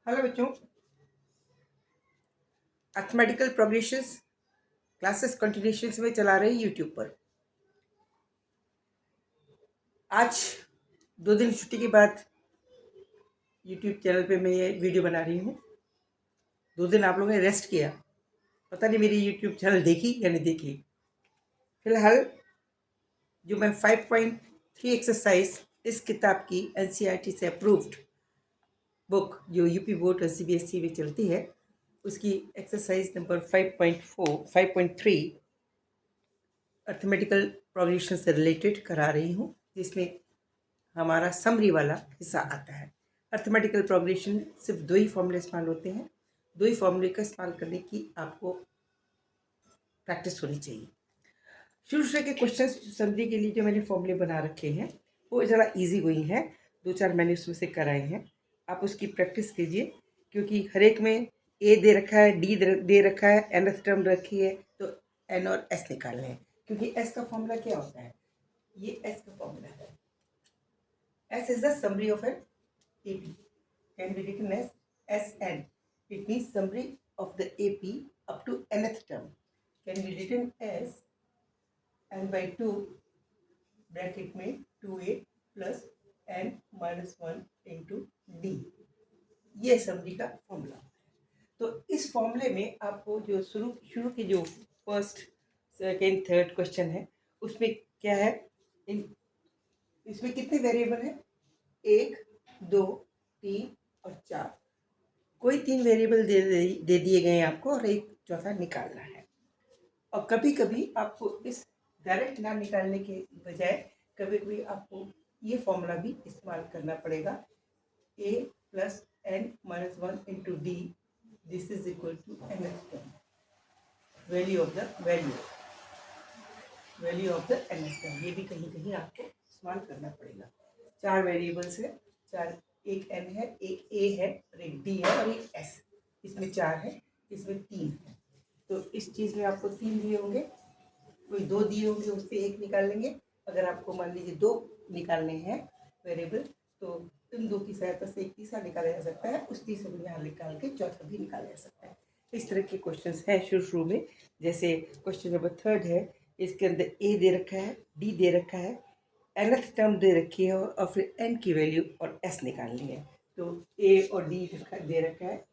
Hello बच्चों, arithmetical progressions classes कंटिन्यूशंस में चला रहे यूट्यूब पर। आज 2 दिन छुट्टी के बाद यूट्यूब चैनल पे मैं ये वीडियो बना रही हूँ। 2 दिन आप लोगों ने रेस्ट किया, पता नहीं मेरी यूट्यूब चैनल देखी या नहीं देखी। फिलहाल जो मैं 5.3 एक्सरसाइज इस किताब की एनसीईआरटी से अप्रूव्ड बुक जो यूपी बोर्ड और सीबीएसई में चलती है, उसकी एक्सरसाइज नंबर 5.3 अर्थमेटिकल प्रोग्रेशन से रिलेटेड करा रही हूँ, जिसमें हमारा समरी वाला हिस्सा आता है। अर्थमेटिकल प्रोग्रेशन सिर्फ 2 ही फॉर्मूले इस्तेमाल होते हैं। 2 ही फॉर्मूले का इस्तेमाल करने की आपको प्रैक्टिस होनी चाहिए। शुरू से के क्वेश्चन समरी के लिए जो मैंने फॉर्मूले बना रखे हैं वो ज़रा इजी गोइंग है। 2-4 मैंने उसमें से कराए हैं, आप उसकी प्रैक्टिस कीजिए, क्योंकि हर एक में ए दे रखा है, डी दे रखा है, nth टर्म रखी है, तो एन और एस निकालने हैं। क्योंकि एस का फॉर्मूला क्या होता है, ये एस का फॉर्मूला है। S is the summary of an AP. Can be written as SN. It means summary of the AP up to nth term. Can be written as n by 2 bracket में 2a plus n minus 1 into d. ये summary का formula. तो इस फॉर्मूले में आपको जो शुरू के जो फर्स्ट सेकेंड थर्ड क्वेश्चन है उसमें क्या है, इसमें कितने वेरिएबल हैं, 1, 2, 3 और 4। कोई 3 वेरिएबल दे दिए गए हैं आपको और एक चौथा निकालना है। और कभी कभी आपको इस डायरेक्ट ना निकालने के बजाय कभी कभी आपको ये फॉर्मूला भी इस्तेमाल करना पड़ेगा, a plus n minus 1 into D, this is equal to n value of the value of the n. ये भी कहीं कहीं आपको इस्तेमाल करना पड़ेगा। 4 वेरिएबल्स है, 4, एक n है, एक a है और एक d है और एक s। इसमें 4 है, इसमें 3 है। तो इस चीज़ में आपको 3 दिए होंगे, कोई 2 दिए होंगे, उस पर 1 निकाल लेंगे। अगर आपको मान लीजिए 2 निकालने हैं वेरिएबल, तो इन 2 की सहायता से एक तीसरा निकाला जा सकता है, उस तीसरे को यहाँ निकाल के चौथा भी निकाला जा सकता है। इस तरह के क्वेश्चंस हैं शुरू में। जैसे क्वेश्चन नंबर 3 है, इसके अंदर ए दे रखा है, डी दे रखा है, nth टर्म दे रखी है और फिर n की वैल्यू और s निकालनी है। तो ए और डी दे रखा है,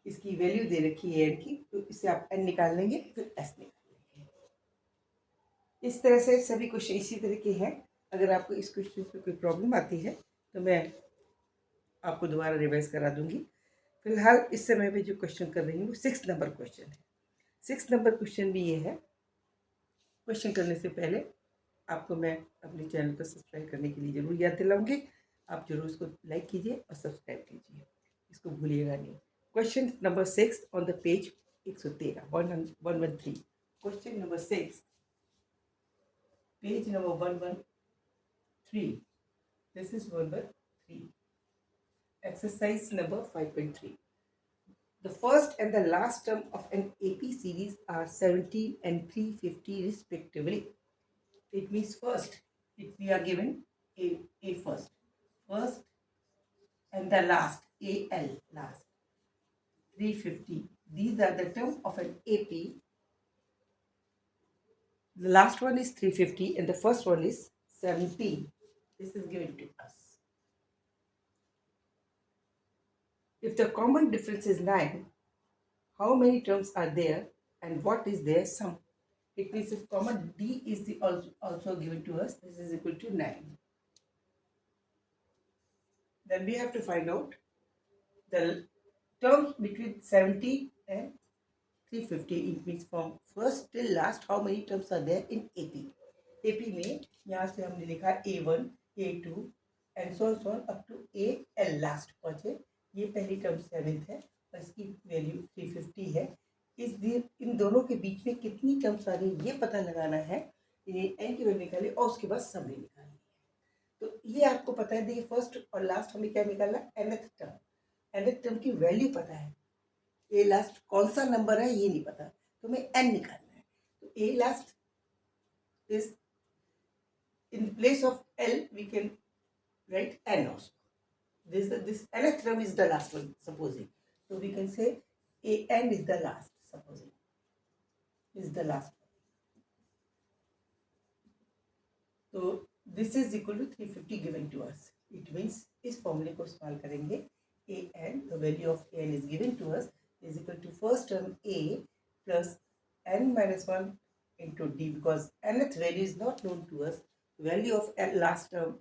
इसकी वैल्यू दे रखी है n की, तो इससे आप n निकाल लेंगे, फिर s निकाल लेंगे। इस तरह से सभी क्वेश्चन इसी तरह के हैं। अगर आपको इस क्वेश्चन में कोई प्रॉब्लम आती है तो मैं आपको दोबारा रिवाइज करा दूंगी। फिलहाल इस समय भी जो क्वेश्चन कर रही हूँ 6 नंबर क्वेश्चन है। 6 नंबर क्वेश्चन भी ये है। क्वेश्चन करने से पहले आपको मैं अपने चैनल को सब्सक्राइब करने के लिए ज़रूर याद दिलाऊंगी। आप जरूर इसको लाइक कीजिए और सब्सक्राइब कीजिए, इसको भूलिएगा नहीं। Question number 6 on the page 113 113। Question number 6, page number 113। This is number 3. Exercise number 5.3. The first and the last term of an AP series are 17 and 350 respectively. It means first, if we are given a first and the last, AL, last, 350. These are the term of an AP. The last one is 350 and the first one is 17. This is given to us. If the common difference is 9, how many terms are there and what is their sum? It means if common D is also given to us, this is equal to 9. Then we have to find out the terms between 70 and 350. It means from first till last, how many terms are there in AP? AP में यहाँ से हमने लिखा A1, A2 and so on up to AL last पहुँचे। ये पहली term 7th है और इसकी वैल्यू 350 है। इन दोनों के बीच में कितनी टर्म्स आ रही है ये पता लगाना है, एन की वैल्यू निकाली और उसके बाद समरी निकालनी है। तो ये आपको पता है, देखिए फर्स्ट और लास्ट हमें क्या निकालना है, nth टर्म की वैल्यू पता है, ए लास्ट कौन सा नंबर है ये नहीं पता, तो हमें एन निकालना है। तो a last is in place of L we can write N also. this nth term is the last one, supposing. So we can say an is the last, supposing is the last one. तो this is equal to 350 given to us. It means इस फॉर्मूले को इस्तेमाल करेंगे. a n, the value of a n is given to us, is equal to first term a plus n minus 1 into d, because nth value is not known to us. Value of last term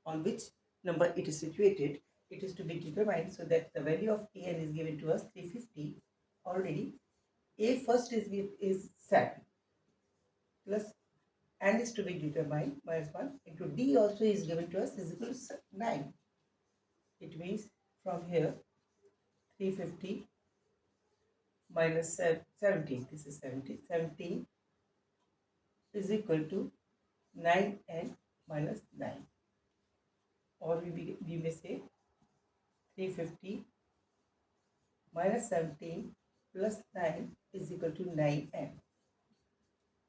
on which number it is situated, it is to be determined, so that the value of a n is given to us 350 already. A first is 7 plus and is to be determined minus 1 into d also is given to us is equal to 9. It means from here 350 minus 17, this is 17, 17 is equal to 9n minus 9, or we may say 350 minus 17 plus 9 is equal to 9n.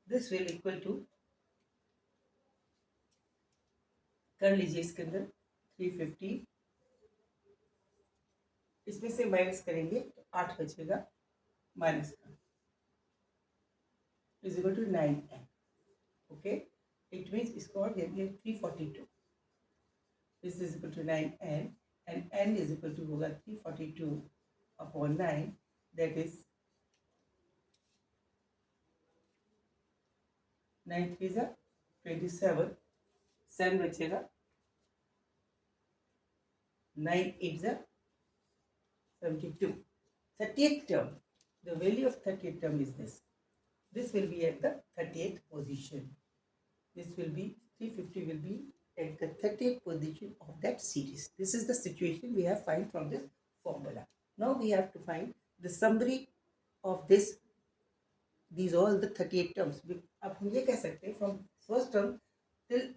This will equal to, कर लीजिए इसके अंदर 350, इसमें से minus करेंगे तो 8 बचेगा minus का, is equal to 9n. Okay, it means इसको और देंगे 342. This is equal to 9n and n is equal to होगा 342 अपॉन 9, दैट इज 9 3 जा 27, 7 बचेगा, 9 8 जा 72. 38th term, the value of 38th term is this. This will be at the 38th position. This will be 350 will be at the 30th position of that series. This is the situation we have find from this formula. Now we have to find the summary of this, these all the 38 terms. अब हम ये कह सकते हैं from first term till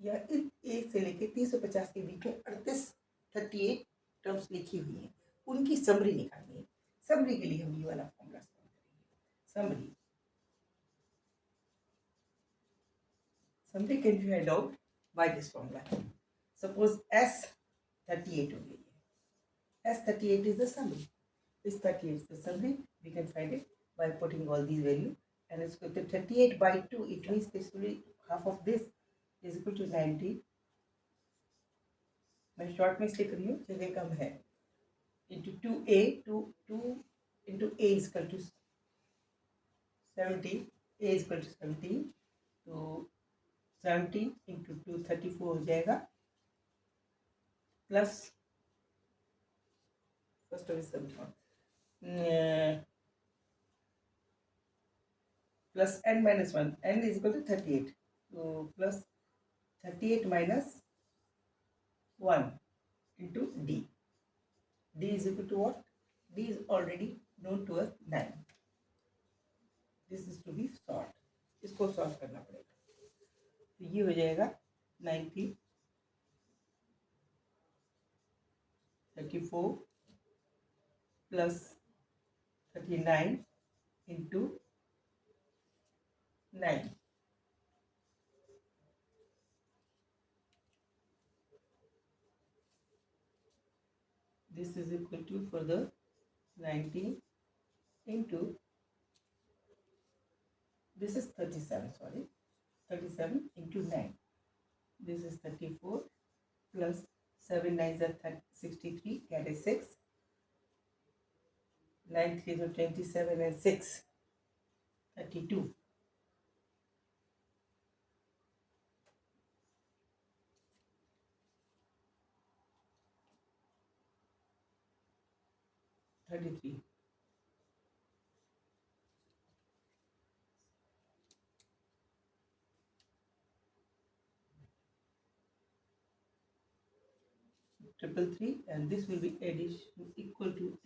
या A से लेके 350 के बीच में 38 टर्म्स लिखी हुई हैं, उनकी समरी निकालनी है. समरी के लिए हम ये वाला फॉर्मूला इस्तेमाल करेंगे. Summary can be find out by this formula. Suppose S38 हो गई है. S38 is the summary. This 38 is the summary. We can find it by putting all these values. And it's equal to 38 by 2. It means this will be half of this is equal to 90. मैं short में इसलिए कर रही हूँ, जगह कम है. Into 2a, 2 into a is equal to 70. A is equal to 70. तो 17 into 2 34 हो जाएगा, plus first of plus n minus 1, n is equal to 38, तो plus 38 minus 1 into d. d is equal to what? d is already known to us 9. This is to be solved. इसको solve करना पड़ेगा. तो ये हो जाएगा 90 34 plus 39 into 9. This is equal to further 90 into, this is 37, sorry, 37 into 9. This is 34 plus 7 9s are 63, carry 6. 9 3s are 27 and 6, 32. Triple 3, and this will be addition equal to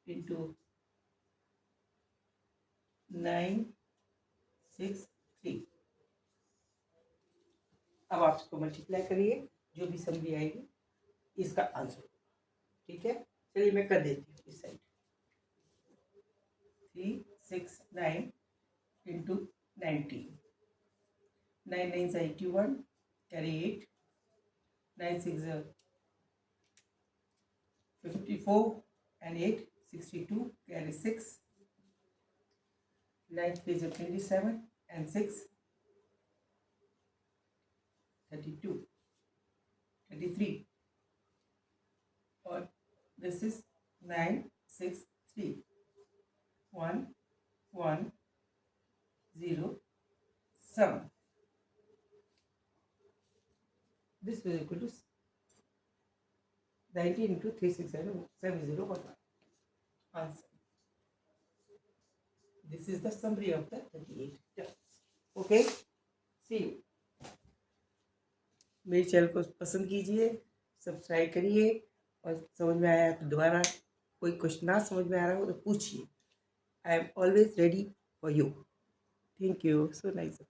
into 9 6 3. अब आप इसको multiply करिए, जो भी summary आएगी इसका answer. ठीक है, चलिए मैं कर देती हूँ इस side. 369 into 90. 9 9 is 81, carry 8. 9 6 is 54 and 8, 62, carry 6. 9th place of 27 and 6, 32, 33. Or this is 9, 6, 3, 1, 1, 0, 7. This will equal to 19 into 360 answer. This is the summary of the 38 terms. Okay, see you. मेरे channel को पसंद कीजिए, subscribe करिए, और समझ में आया तो दोबारा कोई क्वेश्चन ना समझ में आ रहा हो तो पूछिए. I am always ready for you. Thank you. So nice.